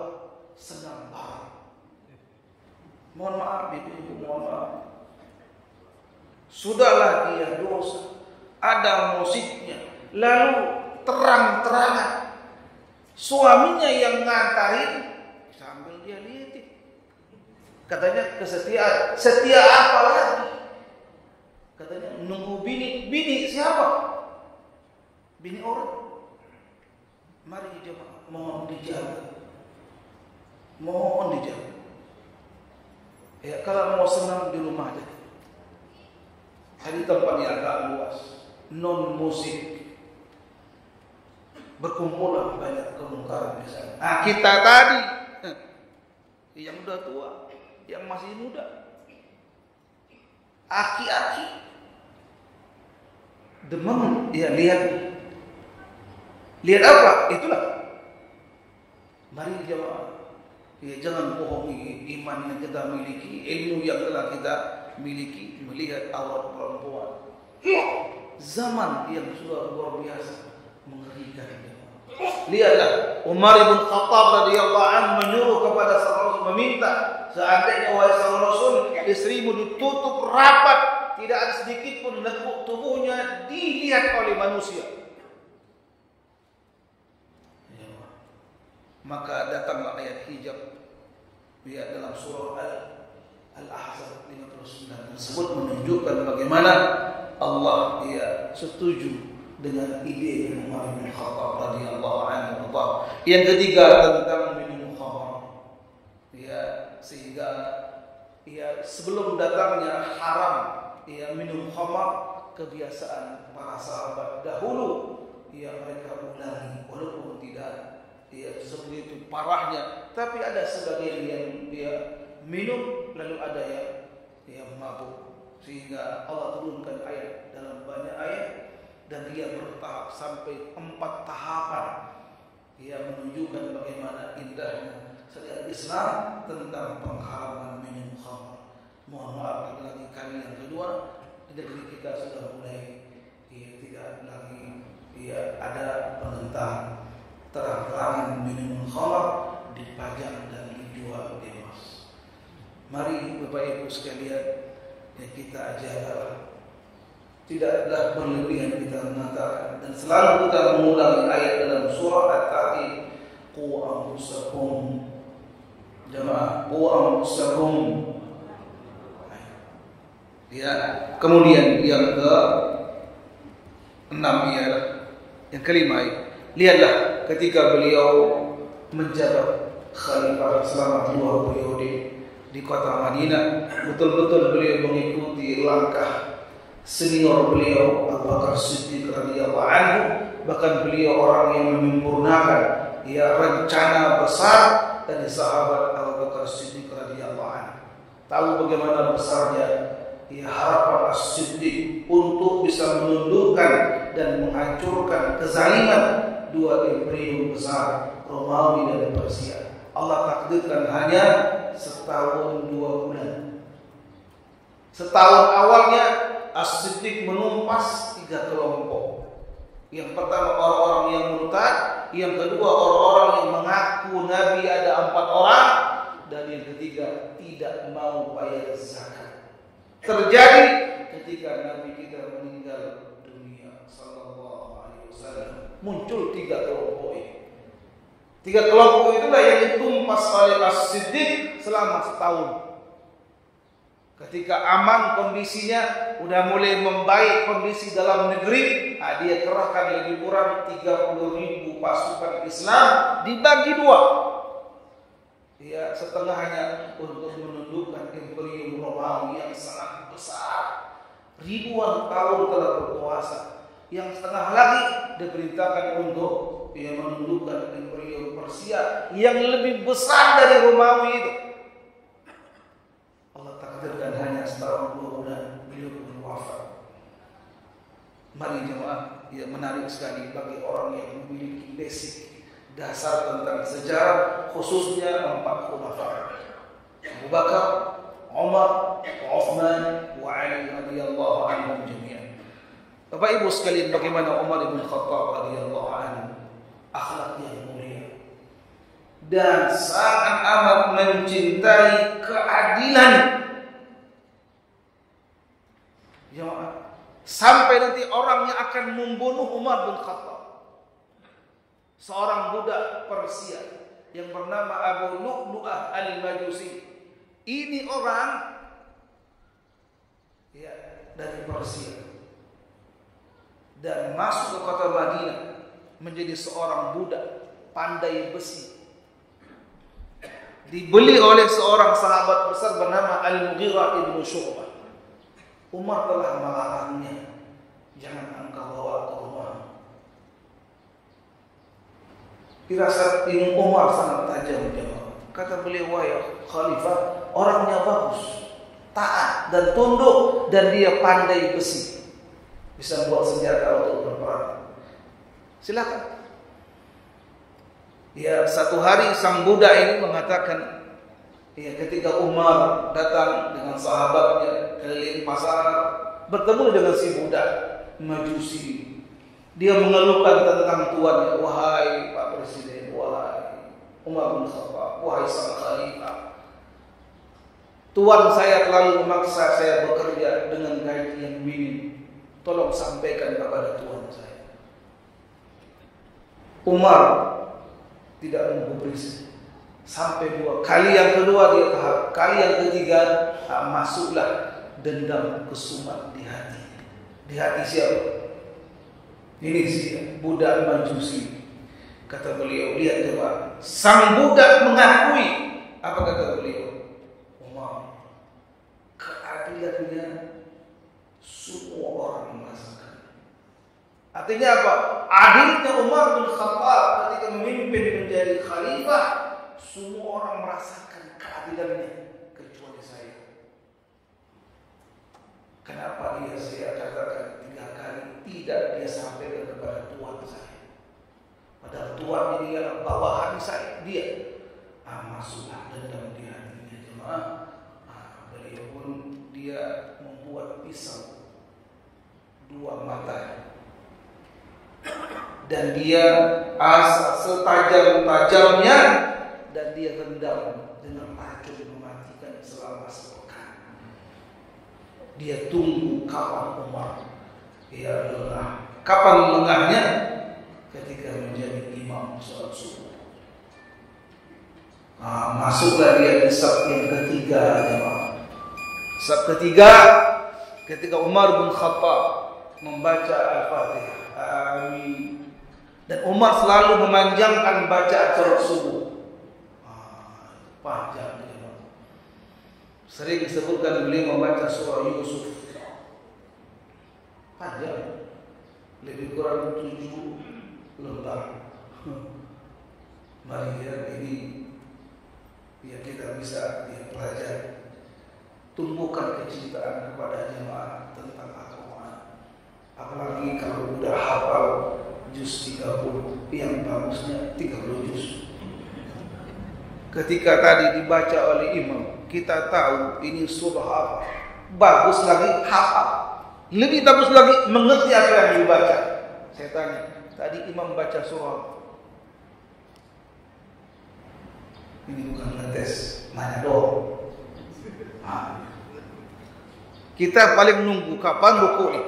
senam bareng. Mohon maaf ibu-ibu, mohon maaf. Sudahlah dia dosa. Ada musiknya, lalu terang-terangan suaminya yang ngantarin sambil dia liatin. Katanya kesetiaan. Setia apa lagi? Katanya nunggu bini. Bini siapa? Bini orang. Mari jemaah, mohon dijaga. Mohon dijaga. Kalau mau senang di rumah aja. Hari tempat yang agak luas, non musik. Berkumpullah banyak kemungkaran di sana. Nah, kita tadi yang udah tua, yang masih muda, aki-aki demen lihat apa? Itulah. Mari jemaah, jangan bohongi iman yang kita miliki, ilmu yang telah kita miliki, melihat aurat perempuan. Zaman yang sudah luar biasa, mengerikan. Lihatlah, Umar bin Khattab radhiyallahu anhu menyuruh kepada sang Rasul, meminta, seandainya wahai sang Rasul, istrimu ditutup rapat, tidak ada sedikit pun lekuk tubuhnya dilihat oleh manusia. Maka datanglah ayat hijab dalam surah Al-Ahzab 59 tersebut, menunjukkan bagaimana Allah setuju dengan ide Umar bin Khattab radhiyallahu anhu. Yang ketiga tentang minum khamar. Sehingga sebelum datangnya haram minum khamar, kebiasaan para sahabat dahulu mereka ulangi walaupun tidak sebegitu parahnya, tapi ada sebagian yang dia minum lalu ada yang mabuk, sehingga Allah turunkan ayat dalam banyak ayat. Dan dia bertahap sampai 4 tahapan. Ia menunjukkan bagaimana indahnya syariat Islam tentang pengharaman minum khamr. Mohon maaf lagi kali yang kedua, di negeri kita sudah mulai tidak lagi ada penentang terang-terangan minum khamr dipajang dan dijual bebas. Mari Bapak Ibu sekalian, yang kita ajarkan tidaklah berlebihan kita mengatakan, dan selalu kita mengulangi ayat dalam surah At-Ta'i, qu anfusakum, jamaah, qu anfusakum. Ya, kemudian yang ke-6 ialah yang kelima, lihatlah ketika beliau menjabat khalifah selama 2 periode di kota Madinah, betul-betul beliau mengikuti langkah senior beliau Abu Bakar Siddiq radhiyallahu anhu. Bahkan beliau orang yang menyempurnakan rencana besar dari sahabat Abu Bakar Siddiq radhiyallahu anhu. Tahu bagaimana besarnya harapan As-Siddiq untuk bisa menundukkan dan menghancurkan kezaliman 2 imperium besar, Romawi dan Persia. Allah takdirkan hanya setahun 2 bulan. Setahun awalnya As-Siddiq menumpas 3 kelompok. Yang pertama orang-orang yang murtad, yang kedua orang-orang yang mengaku Nabi ada 4 orang, dan yang ketiga tidak mau bayar zakat. Terjadi ketika Nabi kita meninggal dunia sallallahu alaihi wasallam, muncul 3 kelompok ini. 3 kelompok itulah yang ditumpas oleh As-Siddiq selama setahun. Ketika aman kondisinya, udah mulai membaik kondisi dalam negeri, dia kerahkan lebih kurang 30.000 pasukan Islam, dibagi 2. Ya, setengahnya untuk menundukkan imperium Romawi yang sangat besar, ribuan tahun telah berkuasa. Yang setengah lagi diperintahkan untuk menundukkan imperium Persia yang lebih besar dari Romawi itu. Dan hanya setahun 2 bulan beliau pun wafat. Mari jemaah, menarik sekali bagi orang yang memiliki basic dasar tentang sejarah, khususnya 4 khulafa, Abu Bakar, Umar, Uthman, wa Ali radhiyallahu anhum jami'an. Bapak Ibu sekalian, bagaimana Umar bin Khattab radhiyallahu anhu, akhlak yang mulia dan sangat amat mencintai keadilan. Sampai nanti orang yang akan membunuh Umar bin Khattab, seorang budak Persia yang bernama Abu Lu'lu'ah al-Majusi. Ini orang dari Persia dan masuk ke kota Madinah menjadi seorang budak pandai besi. Dibeli oleh seorang sahabat besar bernama Al-Mughirah ibn Syu'bah. Umar telah melarangnya, jangan engkau bawa ke rumah. Firasat Ibnu Umar sangat tajam. Kata beliau, wahai khalifah, orangnya bagus, taat dan tunduk, dan dia pandai besi, bisa buat senjata untuk berperang. Silakan. Ya, satu hari sang budak ini mengatakan, ketika Umar datang dengan sahabatnya keliling pasar, bertemu dengan si budak Majusi. Dia mengeluhkan tentang tuannya, wahai Pak Presiden, wahai Umar bin Khattab, wahai sang khalifah, tuan saya terlalu memaksa saya bekerja dengan gaji yang minim. Tolong sampaikan kepada tuan saya. Umar tidak menggubris. Sampai 2 kali, yang kedua dia tahap, kali yang ketiga masuklah dendam kesumat di hati. Di hati siapa? Ini sih budak Majusi. Kata beliau, lihat coba, sang budak mengakui. Apa kata beliau? Umar, keadilannya semua orang merasakan. Artinya apa? Adilnya Umar bin Khattab ketika memimpin menjadi khalifah, semua orang merasakan keadilannya kecuali saya. Kenapa saya katakan 3 kali tidak dia sampaikan kepada tuan saya? Padahal tuan ini adalah bawahan saya, dia. Masuklah dendam di hatinya jemaah. Beliau pun dia membuat pisau 2 mata. Dan dia asal setajam-tajamnya dan dia rendam dengan racun mematikan selama sepekan. Dia tunggu kapan Umar lengah. Kapan lengahnya? Ketika menjadi imam sholat subuh. Masuklah dia di saf yang ketiga, jemaah. Saf ketiga ketika Umar bin Khattab membaca Al-Fatihah. Amin. Dan Umar selalu memanjangkan bacaan sholat subuh. Panjang. Sering disebutkan beliau membaca surah Yusuf. Panjang. Lebih kurang 7 lembar. Mari ini kita bisa pelajari. Tumbuhkan kecintaan kepada jemaah tentang Al-Quran. Apalagi kalau udah hafal juz 30, yang bagusnya 30 juz. Ketika tadi dibaca oleh imam, kita tahu ini surah apa. Bagus lagi hafal. Lebih bagus lagi mengerti apa yang dibaca. Saya tanya, tadi imam baca surah. Ini bukan ngetes, nanya doang. Kita paling nunggu kapan rukuknya.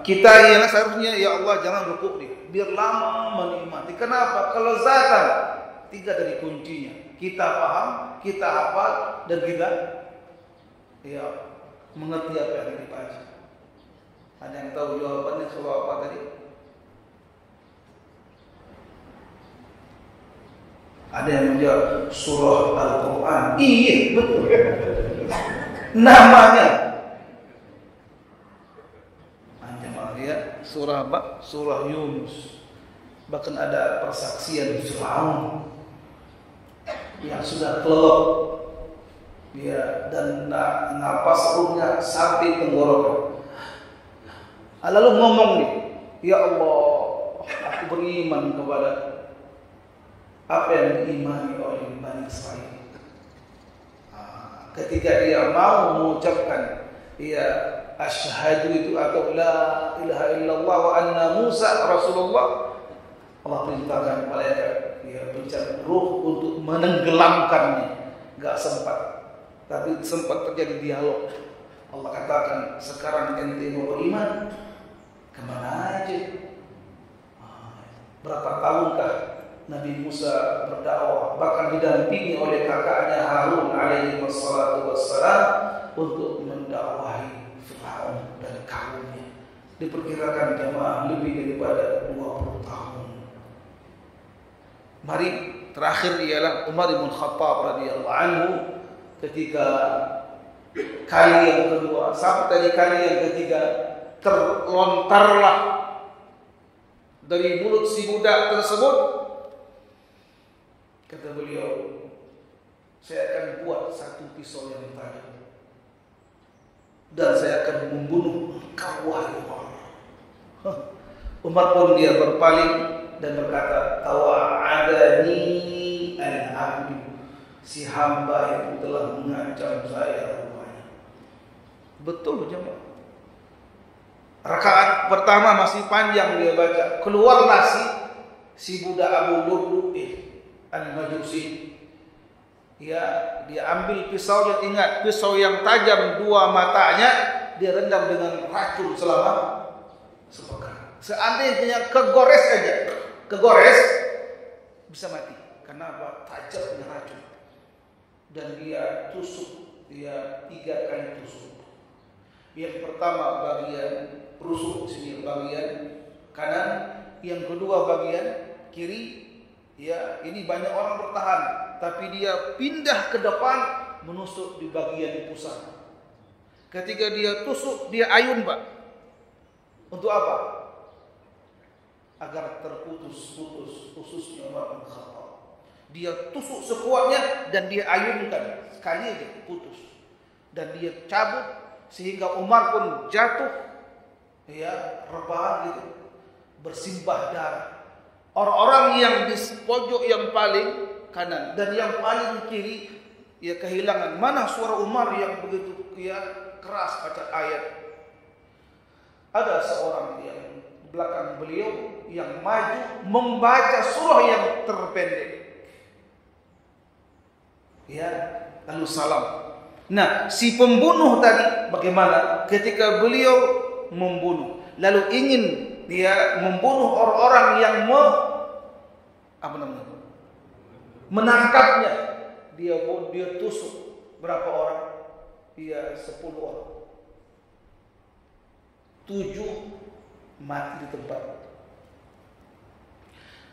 Kita yang seharusnya ya Allah jangan rukuk nih, biar lama menikmati. Kenapa? Kelezatan 3 dari kuncinya. Kita paham, kita hafal, dan kita mengerti apa yang dibaca. Ada yang tahu jawabannya surah apa tadi? Ada yang menjawab surah Al-Quran. Iya, betul. Namanya surah apa? Surah Yunus. Bahkan ada persaksian Fir'aun yang sudah kelelep dan napas ruhnya sampai tenggorokan. Lalu ngomong nih, ya Allah, aku beriman kepada apa yang diimani oleh Bani Israel. Ketika dia mau mengucapkan asyhadu itu atau la ilaha illallah wa anna Musa Rasulullah, Allah perintahkan malaikat pencabut ruh untuk menenggelamkannya. Gak sempat, tapi sempat terjadi dialog. Allah katakan, sekarang ente mau beriman, kemana aja? Berapa tahunkah Nabi Musa berdakwah, bahkan didampingi oleh kakaknya Harun alaihi wassalatu wassalam untuk mendakwahi Fir'aun dan kaumnya. Diperkirakan jemaah lebih daripada 20 tahun. Mari terakhir ialah Umar bin Khattab radhiyallahu anhu ketika kali yang kedua sampai kali yang ketiga terlontarlah dari mulut si budak tersebut, kata beliau, saya akan buat satu pisau yang tajam dan saya akan membunuh engkau wahai Umar. Umar pun dia berpaling dan berkata, tawa'adani al-abdu, si hamba itu telah mengancam saya rupanya. Betul jemaah. Rakaat pertama masih panjang dia baca, keluarlah si budak Abu Lu'lu'ah al-Majusi. Dia ambil pisau, yang ingat pisau yang tajam 2 matanya, dia rendam dengan racun selama sepekan. Seandainya kegores bisa mati. Kenapa? Tajamnya racun. Dan dia tusuk, dia 3 kali tusuk. Yang pertama bagian rusuk sini, bagian kanan, yang kedua bagian kiri. Ini banyak orang bertahan, tapi dia pindah ke depan menusuk di bagian pusat. Ketika dia tusuk, dia ayun, Pak. Untuk apa? Agar terputus-putus ususnya Umar bin Khattab. Dia tusuk sekuatnya dan dia ayunkan, sekali aja putus. Dan dia cabut sehingga Umar pun jatuh, rebahan gitu, bersimbah darah. Orang-orang yang di pojok yang paling kanan dan yang paling kiri kehilangan. Mana suara Umar yang begitu keras baca ayat. Ada seorang yang belakang beliau yang maju membaca surah yang terpendek. Ya, lalu salam. Nah, si pembunuh tadi bagaimana? Ketika beliau membunuh, lalu ingin dia membunuh orang-orang yang menangkapnya, dia tusuk berapa orang? Dia 10 orang. 7 mati di tempat.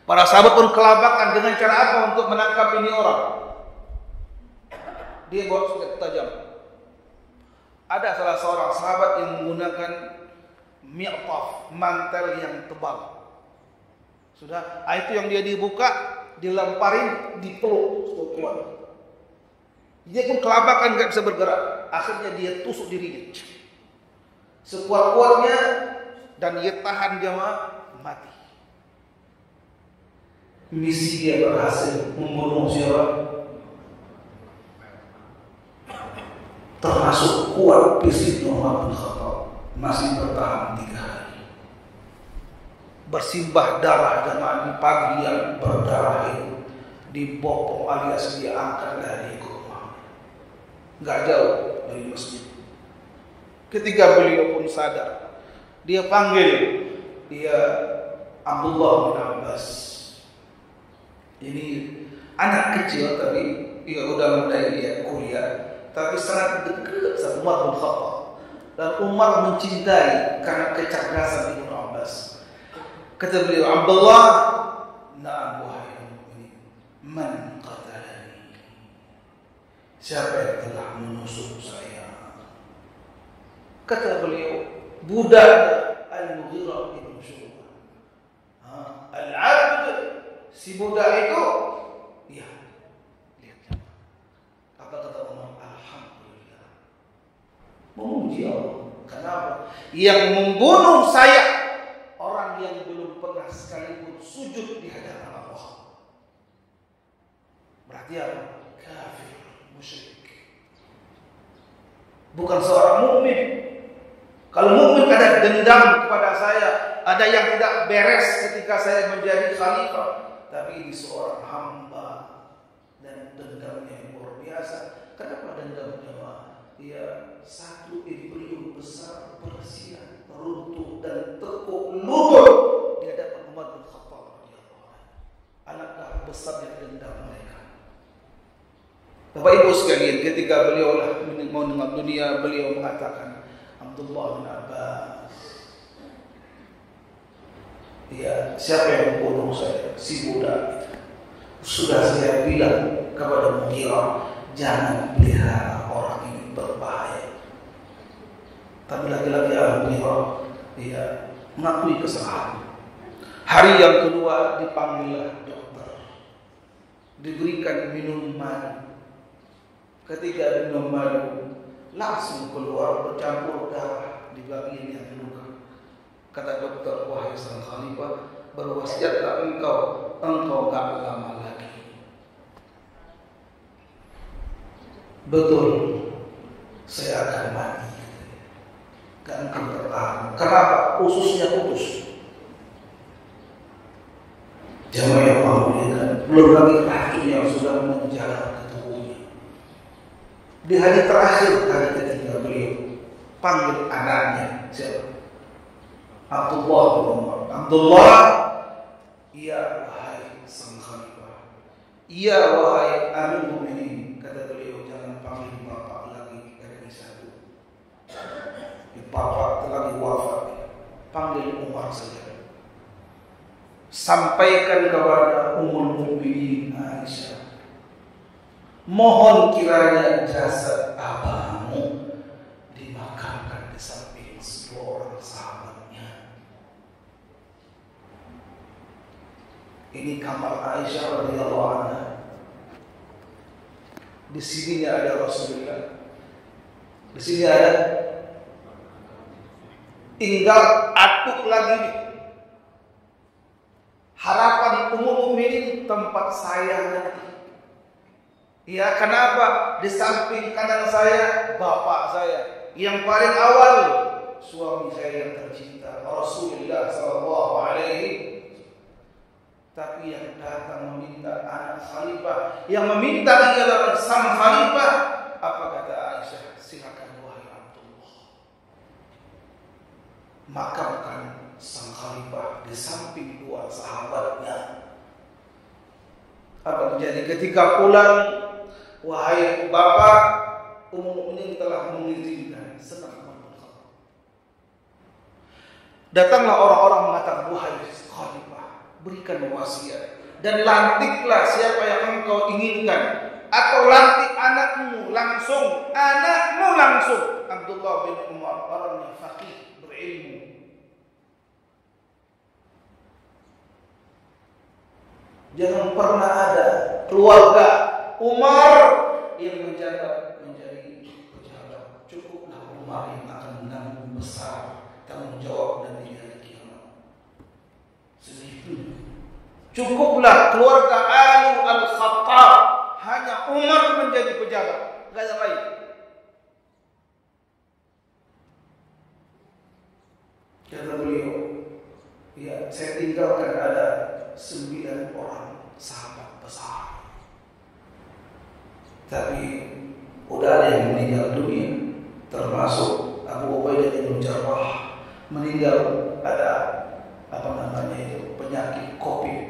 Para sahabat pun kelabakan dengan cara apa untuk menangkap ini orang. Dia bawa senjata tajam. Ada salah seorang sahabat yang menggunakan mi'taf, mantel yang tebal. Sudah, itu yang dia dibuka, dilemparin, dipeluk kuat. Dia pun kelabakan, gak bisa bergerak. Akhirnya dia tusuk dirinya sekuat-kuatnya, dan dia tahan jamaah, mati. Misi dia berhasil membunuh siapa? Termasuk kuat fisik Umar bin Khattab, masih bertahan 3 hari. Bersimbah darah jamaah di pagi yang berdarah itu, dibopong alias diangkat dari rumah. Gak jauh dari masjid. Ketika beliau pun sadar, dia panggil dia Abdullah bin Abbas. Ini anak kecil tapi dia udah mulai dia kuliah, tapi sangat dekat sama Umar bin Khattab. Dan Umar mencintai karena kecerdasan Ibnu Abbas. Kata beliau, Abdullah, na'am wahai mu'min, man qatalani? Siapa yang telah menusuk saya? Kata beliau, budak Al-Mughirah bin Syu'bah. Al-Abd, si budak itu, ya, lihat. Apa kata Umar? Alhamdulillah. Memuji Allah. Kenapa? Yang membunuh saya, orang yang belum pernah sekalipun sujud di hadapan Allah. Berarti apa? Kafir, musyrik. Bukan seorang mukmin. Kalau mukmin ada dendam kepada saya, ada yang tidak beres ketika saya menjadi khalifah, tapi ini seorang hamba dan dendamnya yang luar biasa. Kenapa dendam jemaah? Dia satu embrio besar bersiap, runtuh dan tekuk lutut di hadapan Umar bin Khattab. Alangkah besarnya dendam mereka. Bapak Ibu sekalian, ketika beliau mau meninggal dunia, beliau mengatakan, Abdullah bin Abbas, ya, siapa yang membunuh saya? Si budak itu. Sudah saya bilang kepada Mughirah, jangan pelihara orang ini, berbahaya. Tapi lagi-lagi Mughirah, dia mengakui kesalahan. Hari yang kedua dipanggillah dokter, diberikan minum madu. Ketika minum madu, langsung keluar bercampur darah di bagian yang luka. Kata dokter, wahai sang khalifah, berwasiatlah engkau gak lama lagi. Betul, saya akan mati. Gak akan bertahan. Kenapa? Ususnya putus. Jamaah yang memuliakan, belum lagi racun yang sudah menjalar ke tubuhnya. Di hari terakhir, hari ketiga beliau panggil anaknya, siapa? Abdullah bin Umar. Abdullah, ya wahai sang khalifah, ya wahai Amirul Mukminin. Kata beliau, jangan panggil bapak lagi, karena satu. Bapak telah wafat, panggil Umar saja. Sampaikan kepada Ummul Mukminin Aisyah, mohon kiranya jasad abahmu dimakamkan di samping seorang sahabatnya. Ini kamar Aisyah radhiyallahu anha. Di sini ada Rasulullah. Di sini ada, tinggal atuk lagi. Harapan Ummul Mukminin tempat saya nanti. Ya, kenapa? Di samping kanan saya bapak saya yang paling awal suami saya yang tercinta, Rasulullah sallallahu alaihi. Tapi yang datang meminta anak khalifah, yang meminta adalah sang khalifah. Apa kata Aisyah? Silakan wahai Abdullah, makamkan sang khalifah di samping dua sahabatnya. Apa terjadi ketika pulang? Wahai bapak, Ummul Mukminin telah mengizinkan. Senang banget. Datanglah orang-orang mengatakan, wahai khalifah, berikan wasiat dan lantiklah siapa yang engkau inginkan, atau lantik anakmu langsung. Abdullah bin Umar, orang yang faqih, berilmu. Jangan pernah ada keluarga Umar yang menjabat menjadi pejabat. Cukuplah Umar yang akan menanggung besar tanggung jawab dan di hari kiamat. Segitu. Cukuplah keluarga Ali Al-Khattab, hanya Umar menjadi pejabat, enggak ada lain. Kata beliau, ya saya tinggalkan ada 9 orang sahabat besar, tapi udah ada yang meninggal dunia, termasuk Abu Ubaidah bin Jarrah meninggal, ada penyakit COVID.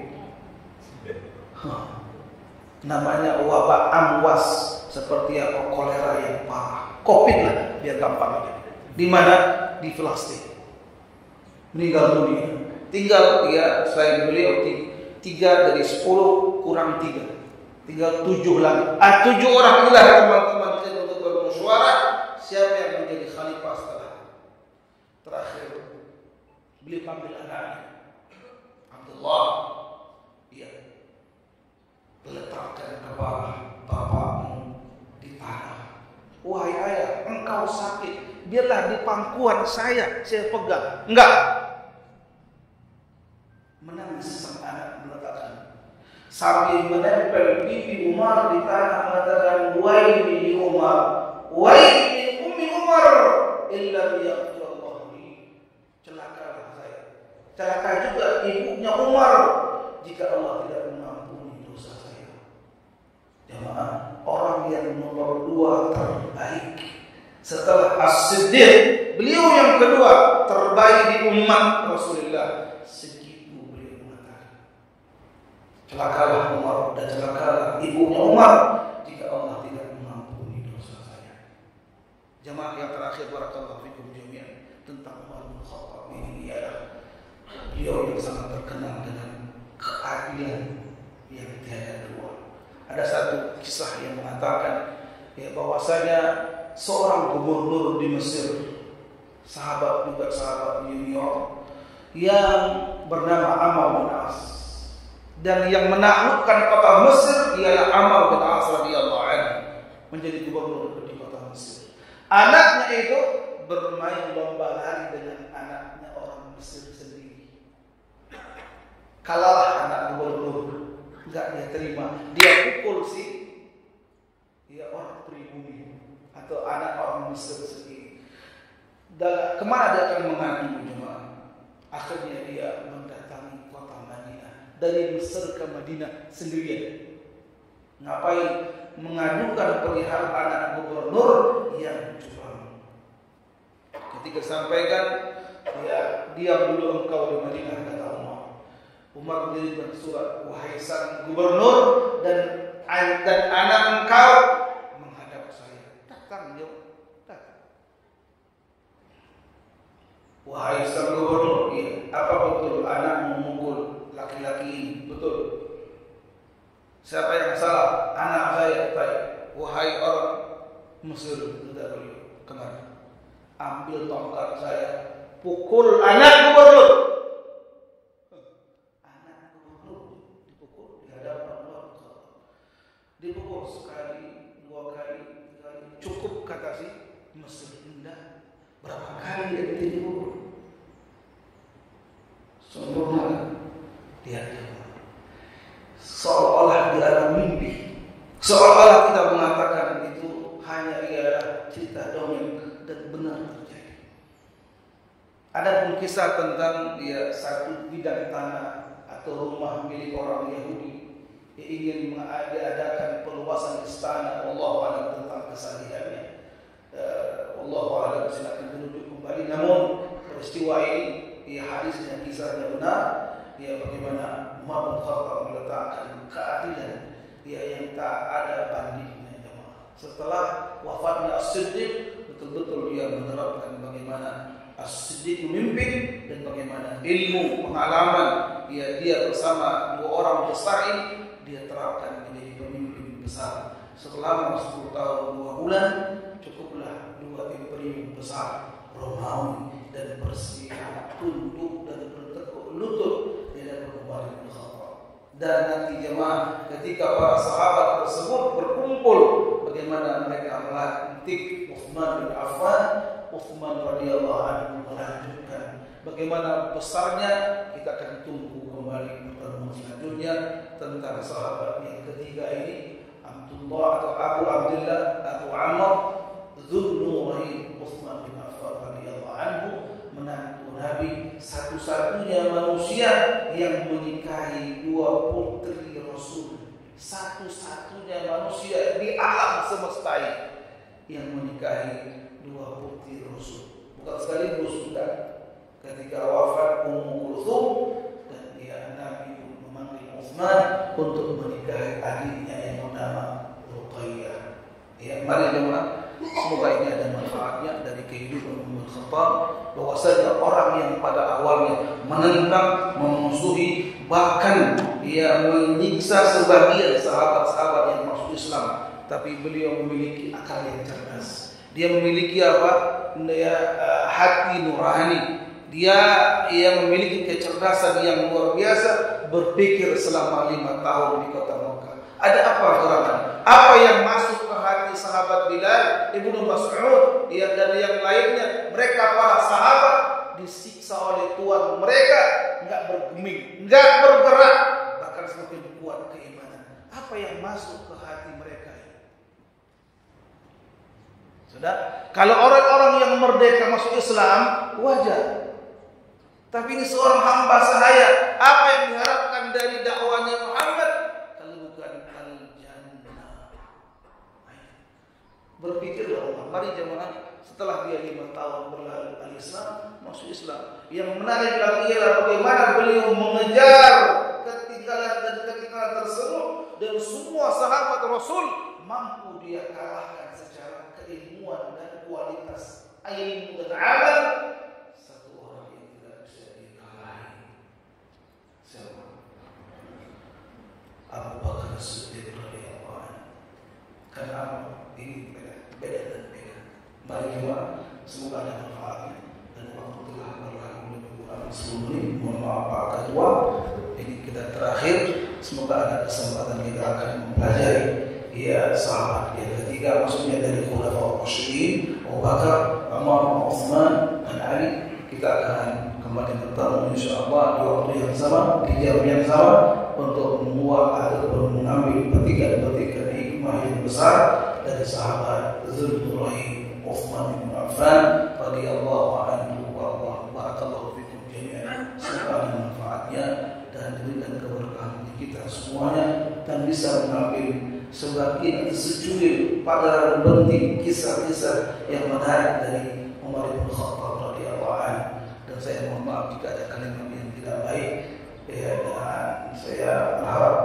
Namanya wabah amwas, seperti apa kolera yang parah. COVID lah, biar gampang aja. Di mana? Di Palestina. Meninggal dunia. Tinggal dia selain beliau 3 dari 10 kurang 3. Tinggal 7 lagi. 7 orang inilah teman-teman kita untuk bermusyawarah siapa yang menjadi khalifah setelah. Terakhir beliau panggil anaknya Abdullah, letakkan kepala bapakmu di tanah. Wahai ayah, engkau sakit, biarlah di pangkuan saya pegang. Enggak. Menangis sang anak meletakkan sambil menempel pipi Umar di tanah, mengatakan, waili Umar, waili ummi Umar, illa yaghfirullah li. Celaka saya, celaka juga ibunya Umar jika Allah tidak mengampuni dosa saya. Jemaah, orang yang nomor 2 terbaik setelah As-Siddiq, beliau yang kedua terbaik di umat Rasulullah. Segitu beliau mengatakan, celakalah Umar dan celakalah ibunya Umar jika Allah tidak mengampuni dosa saya. Jemaah yang terakhir, barakallahu fikum jami'an, tentang Umar bin Khattab ini adalah beliau yang sangat terkenal dengan keadilan yang tiada dua. Ada satu kisah yang mengatakan bahwasanya seorang gubernur di Mesir, sahabat juga sahabat junior, yang bernama Amr bin As, dan yang menaklukkan kota Mesir ialah Amr bin As radhiyallahu anhu, menjadi gubernur di kota Mesir. Anaknya itu bermain lomba lari dengan anaknya orang Mesir sendiri. Kalahlah anak gubernur, enggak dia terima, dia pukul dia orang pribumi atau anak orang Mesir sendiri. Dan kemana dia akan mengadu jemaah? Akhirnya dia mendatangi kota Madinah, dari Mesir ke Madinah sendirian. Ngapain? Mengadukan perihal anak gubernur yang curang. Ketika sampaikan, diam dulu engkau di Madinah, kata Umar. Umar mengirimkan surat, wahai sang gubernur, dan anak engkau menghadap saya. Datang dia, datang. Wahai sang gubernur, apa betul anak memukul laki-laki ini? Betul. Siapa yang salah? Anak saya. Baik. Wahai orang Mesir, tidak boleh kemana? Ambil tongkat saya, pukul anak gubernur. Dipukul sekali, 2 kali, 3 kali. Cukup kata si Mesir. Indah. Berapa kali dia dipukul? Sempurna. Dia seolah-olah di alam mimpi, seolah-olah kita mengatakan itu hanya ialah cerita dongeng dan benar terjadi. Ada pun kisah tentang satu bidang tanah atau rumah milik orang Yahudi yang ingin mengadakan perluasan istana. Allah alam tentang kesalahannya. Allah alam, silakan menuju kembali. Namun peristiwa ini, hadis dan kisahnya benar. Bagaimana Umar bin Khattab meletakkan keadilan yang tak ada bandingnya. Setelah wafatnya As-Siddiq, betul-betul dia menerapkan bagaimana As-Siddiq memimpin dan bagaimana ilmu, pengalaman dia bersama dua orang besar ini dia terapkan menjadi pemimpin besar. Setelah 10 tahun 2 bulan cukuplah dua imperium besar Romawi dan bersedia tunduk dan bertekuk lutut di hadapan Umar bin Khattab. Dan nanti jemaah, ketika para sahabat tersebut berkumpul, bagaimana mereka melantik Utsman bin Affan, Utsman radhiyallahu anhu melanjutkan. Bagaimana besarnya, kita akan tunggu kembali pertemuan selanjutnya tentang sahabat yang ketiga ini, Abdullah atau Abu Abdullah Abu Amr Dzun-Nurain Utsman bin Affan radhiyallahu anhu, menantu Nabi, satu-satunya manusia yang menikahi 2 putri Rasul. Satu-satunya manusia di alam semesta ini yang menikahi 2 putri Rasul. Bukan sekaligus, bukan. Ketika wafat Ummu Kulthum, dan Nabi memanggil Utsman untuk menikahi adiknya yang bernama Ruqayyah. Mari jemaah, semoga ini ada manfaatnya dari kehidupan Umar bin Khattab, bahwasanya orang yang pada awalnya menentang, memusuhi, bahkan menyiksa sebagian sahabat-sahabat yang masuk Islam, tapi beliau memiliki akal yang cerdas. Dia memiliki hati nurani. Dia memiliki kecerdasan yang luar biasa, berpikir selama 5 tahun di kota Mekah. Ada apa gerangan? Apa yang masuk ke hati sahabat Bilal, Ibnu Mas'ud, dan yang lainnya? Mereka para sahabat disiksa oleh Tuhan mereka, enggak bergeming, enggak bergerak, bahkan semakin kuat keimanan. Apa yang masuk ke hati mereka? Sudah, kalau orang-orang yang merdeka masuk Islam wajar. Tapi ini seorang hamba sahaya, apa yang diharapkan dari dakwahnya Muhammad kalau bukan al-jannah? Berpikirlah orang, mari jemaah, setelah dia 5 tahun berlalu al-Islam, masuk Islam. Yang menarik lagi ialah bagaimana beliau mengejar ketinggalan dan ketinggalan tersebut, dan semua sahabat Rasul mampu dia kalahkan secara keilmuan dan kualitas ilmu dan amal. Abu Bakar As-Siddiq radhiyallahu anhu. Karena ini beda dan beda. Mari kita semoga ada manfaatnya. Dan waktu telah berlalu lebih kurang 10 menit. Mohon maaf Pak Ketua. Ini kita terakhir. Semoga ada kesempatan kita akan mempelajari sahabat yang ketiga, maksudnya dari Khulafaur Rasyidin, Abu Bakar, Umar, Utsman, dan Ali. Kita akan kembali bertemu insyaallah di waktu yang sama, di jam yang sama, untuk menguak ataupun mengambil petikan-petikan hikmah yang besar dari sahabat Dzun-Nurain Utsman bin Affan radhiyallahu anhu wa barakallahu fikum jami'an. Semoga ada manfaatnya dan diberikan keberkahan bagi kita semuanya, dan bisa mengambil sebagian secuil pada penting kisah-kisah yang menarik dari Umar bin Khattab radhiyallahu anhu. Dan saya mohon maaf jika ada kalimat yang tidak baik. Dan saya berharap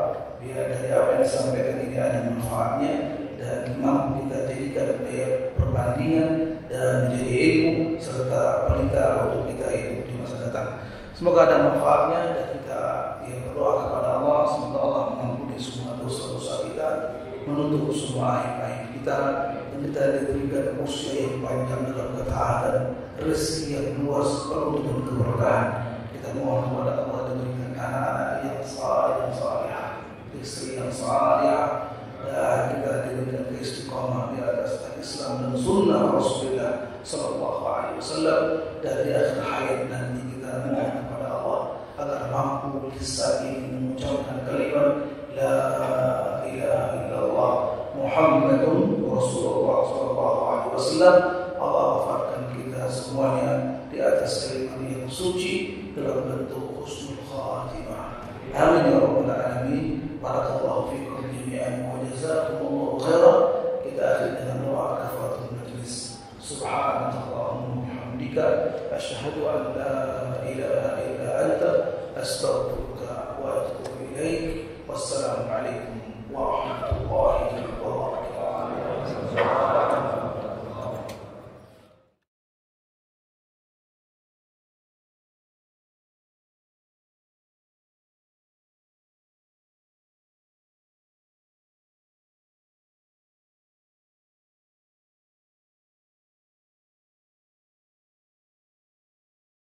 dari apa yang disampaikan ini ada manfaatnya dan mampu kita jadikan perbandingan dan menjadi ilmu serta pelita untuk kita hidup di masa datang. Semoga ada manfaatnya, dan kita berdoa kepada Allah semoga Allah mengampuni semua dosa-dosa kita, menutup semua aib-aib kita, dan kita diberikan usia yang panjang dalam ketaatan, rezeki yang luas penuh dengan keberkahan. Kita mohon kepada Allah diberikan anak-anak yang saleh dan salihah, istri yang salihah, dan kita diberikan keistiqamah di atas Islam dan sunnah Rasulullah sallallahu alaihi wasallam. Dari akhir hayat nanti kita mohon kepada Allah agar mampu kita ini mengucapkan kalimat la ilaha illallah Muhammadun Rasulullah sallallahu alaihi wasallam. Allah wafatkan kita semuanya di atas kalimat yang suci dalam bentuk husnul khatimah. Amin ya rabbal alamin. Barakallahu fikum jami'an wa jazakumullahu khairan. Kita akhiri dengan doa kafaratul majlis. Subhanallahumma wa bihamdika asyhadu an la ilaha illa anta astaghfiruka wa atubu ilaik. Wassalamu alaikum